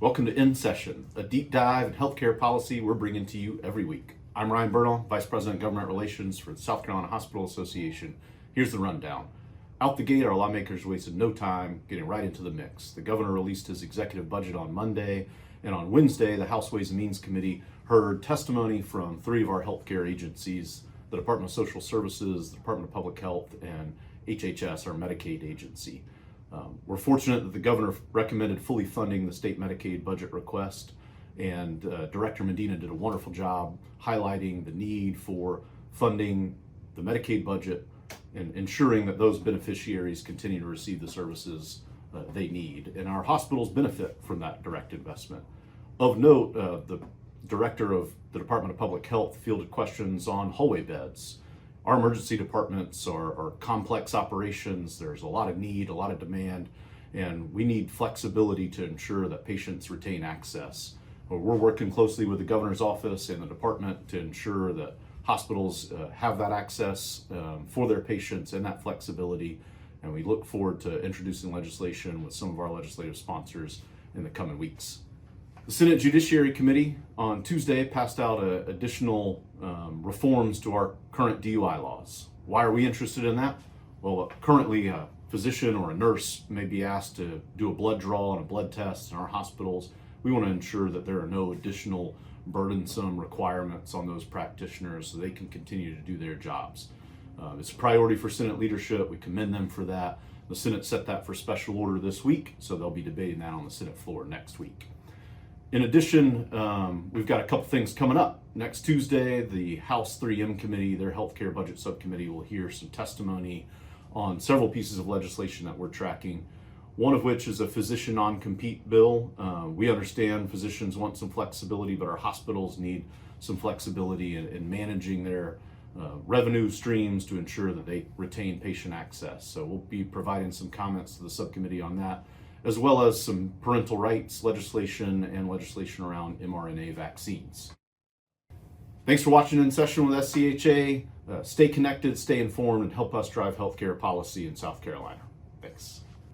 Welcome to In Session, a deep dive in healthcare policy we're bringing to you every week. I'm Ryan Burnell, Vice President of Government Relations for the South Carolina Hospital Association. Here's the rundown. Out the gate, our lawmakers wasted no time getting right into the mix. The governor released his executive budget on Monday, and on Wednesday, the House Ways and Means Committee heard testimony from three of our healthcare agencies, the Department of Social Services, the Department of Public Health, and HHS, our Medicaid agency. We're fortunate that the governor recommended fully funding the state Medicaid budget request, and Director Medina did a wonderful job highlighting the need for funding the Medicaid budget and ensuring that those beneficiaries continue to receive the services they need. And our hospitals benefit from that direct investment. Of note, the director of the Department of Public Health fielded questions on hallway beds. Our emergency departments are complex operations. There's a lot of need, a lot of demand, and we need flexibility to ensure that patients retain access. We're working closely with the governor's office and the department to ensure that hospitals have that access for their patients and that flexibility, and we look forward to introducing legislation with some of our legislative sponsors in the coming weeks. The Senate Judiciary Committee on Tuesday passed out additional reforms to our current DUI laws. Why are we interested in that? Well, currently a physician or a nurse may be asked to do a blood draw and a blood test in our hospitals. We want to ensure that there are no additional burdensome requirements on those practitioners so they can continue to do their jobs. It's a priority for Senate leadership. We commend them for that. The Senate set that for special order this week, so they'll be debating that on the Senate floor next week. In addition, we've got a couple things coming up. Next Tuesday, the House 3M Committee, their Healthcare Budget Subcommittee, will hear some testimony on several pieces of legislation that we're tracking, one of which is a physician non-compete bill. We understand physicians want some flexibility, but our hospitals need some flexibility in managing their revenue streams to ensure that they retain patient access. So we'll be providing some comments to the subcommittee on that, as well as some parental rights legislation and legislation around mRNA vaccines. Thanks for watching In Session with SCHA. Stay connected, stay informed, and help us drive healthcare policy in South Carolina.